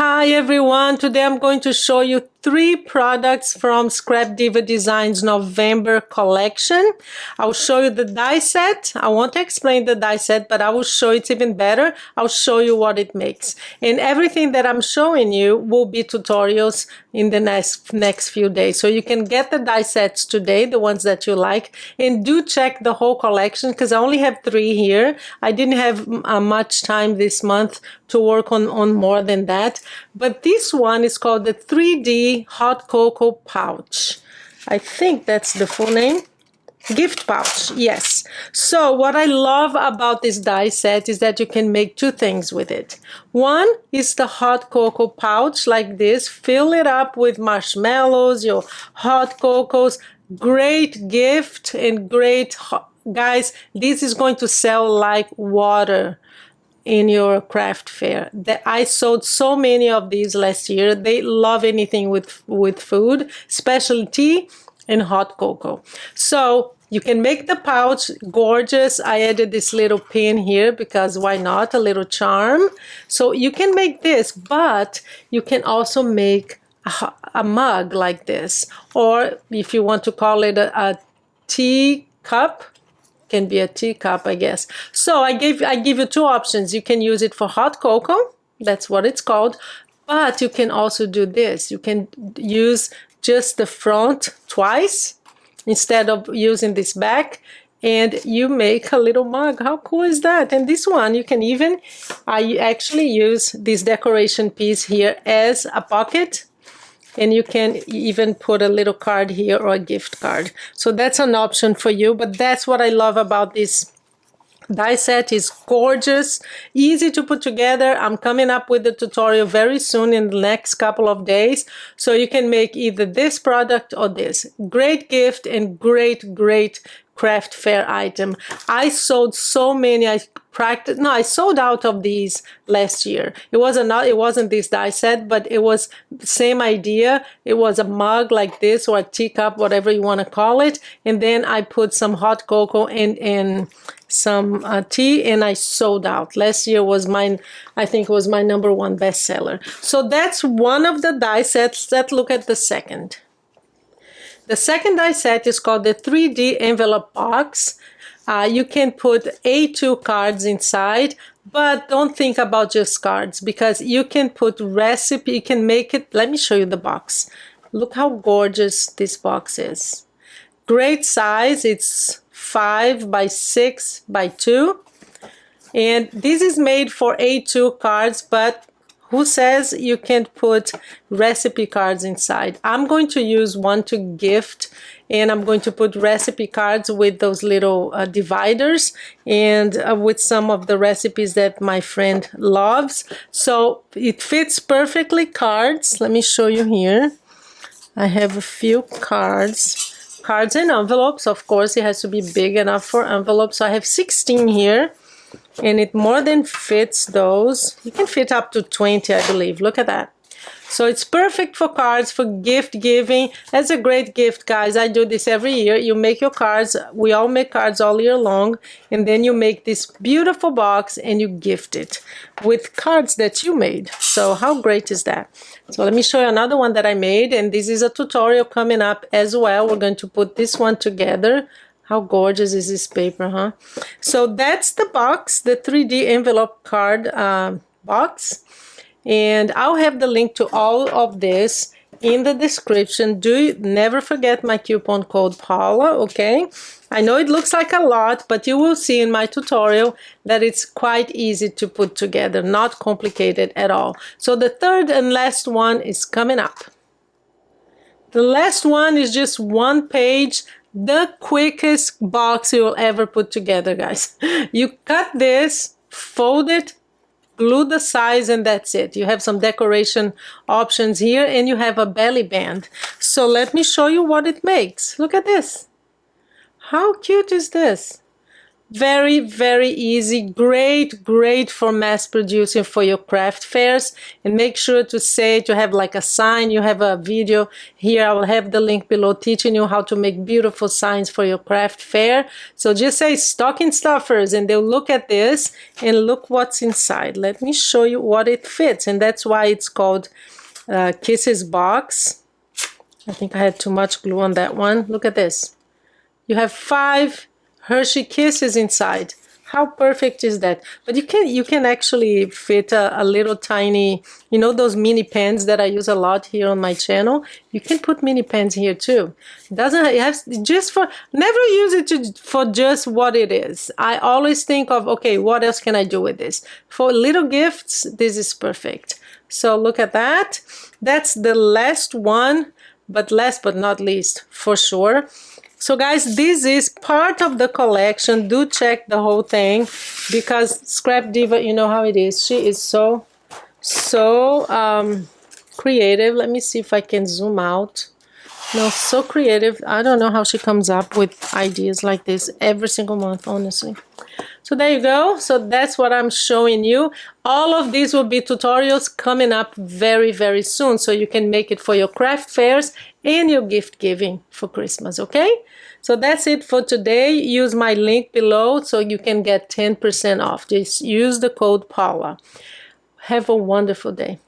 Hi everyone, today I'm going to show you 3 products from Scrap Diva Designs November collection. I'll show you the die set. I won't explain the die set, but I will show it even better. I'll show you what it makes. And everything that I'm showing you will be tutorials in the next few days. So you can get the die sets today, the ones that you like, and do check the whole collection because I only have 3 here. I didn't have much time this month to work on more than that. But this one is called the 3D Hot Cocoa Pouch. I think that's the full name. Gift pouch, yes. So what I love about this die set is that you can make 2 things with it. One is the hot cocoa pouch like this. Fill it up with marshmallows, your hot cocos. Great gift and great, guys, this is going to sell like water in your craft fair. I sold so many of these last year. They love anything with food, especially tea and hot cocoa. So you can make the pouch gorgeous. I added this little pin here because why not? A little charm. So you can make this, but you can also make a mug like this, or if you want to call it a tea cup. Can be a teacup, I guess. So I give you 2 options. You can use it for hot cocoa, that's what it's called, but you can also do this. You can use just the front twice instead of using this back, and you make a little mug. How cool is that? And this one, you can even, I actually use this decoration piece here as a pocket. And you can even put a little card here or a gift card. So that's an option for you, but that's what I love about this die set. Is gorgeous, easy to put together. I'm coming up with the tutorial very soon in the next couple of days. So you can make either this product or this. Great gift and great craft fair item. I sold so many. I sold out of these last year. It wasn't this die set, but it was the same idea. It was a mug like this, or a teacup, whatever you want to call it. And then I put some hot cocoa and some tea, and I sold out. Last year was mine, I think it was my #1 bestseller. So that's one of the die sets. Let's look at the second. The second die set is called the 3D envelope box. You can put A2 cards inside, but don't think about just cards, because you can put recipe, you can make it. Let me show you the box. Look how gorgeous this box is. Great size, it's 5 by 6 by 2. And this is made for A2 cards, but who says you can't put recipe cards inside? I'm going to use one to gift, and I'm going to put recipe cards with those little dividers, and with some of the recipes that my friend loves. So it fits perfectly cards. Let me show you here. I have a few cards and envelopes. Of course, it has to be big enough for envelopes. So I have 16 here. And it more than fits those. You can fit up to 20, I believe. Look at that. So it's perfect for cards, for gift giving. That's a great gift, guys. I do this every year. You make your cards. We all make cards all year long. And then you make this beautiful box and you gift it with cards that you made. So how great is that? So let me show you another one that I made. And this is a tutorial coming up as well. We're going to put this one together. How gorgeous is this paper, huh? So that's the box, the 3D envelope card box. And I'll have the link to all of this in the description. Never forget my coupon code Paula, okay? I know it looks like a lot, but you will see in my tutorial that it's quite easy to put together, not complicated at all. So the third and last one is coming up. The last one is just 1 page. The quickest box you will ever put together, guys. You cut this, fold it, glue the sides, and that's it. You have some decoration options here, and you have a belly band. So let me show you what it makes. Look at this. How cute is this? Very, very easy. Great for mass producing for your craft fairs. And make sure to have like a sign. You have a video here. I will have the link below teaching you how to make beautiful signs for your craft fair. So just say stocking stuffers and they'll look at this and look what's inside. Let me show you what it fits. And that's why it's called Kisses Box. I think I had too much glue on that one. Look at this. You have 5 Hershey Kisses inside. How perfect is that? But you can actually fit a little tiny, you know, those mini pens that I use a lot here on my channel. You can put mini pens here too. It has just for, never use it for just what it is. I always think of, okay, what else can I do with this? For little gifts, this is perfect. So look at that. That's the last one, but last but not least, for sure. So guys, this is part of the collection. Do check the whole thing because Scrap Diva, you know how it is. She is so creative. Let me see if I can zoom out. No, so creative. I don't know how she comes up with ideas like this every single month, honestly. So there you go. So that's what I'm showing you. All of these will be tutorials coming up very, very soon. So you can make it for your craft fairs and your gift giving for Christmas, okay? So that's it for today. Use my link below so you can get 10% off. Just use the code Paula. Have a wonderful day.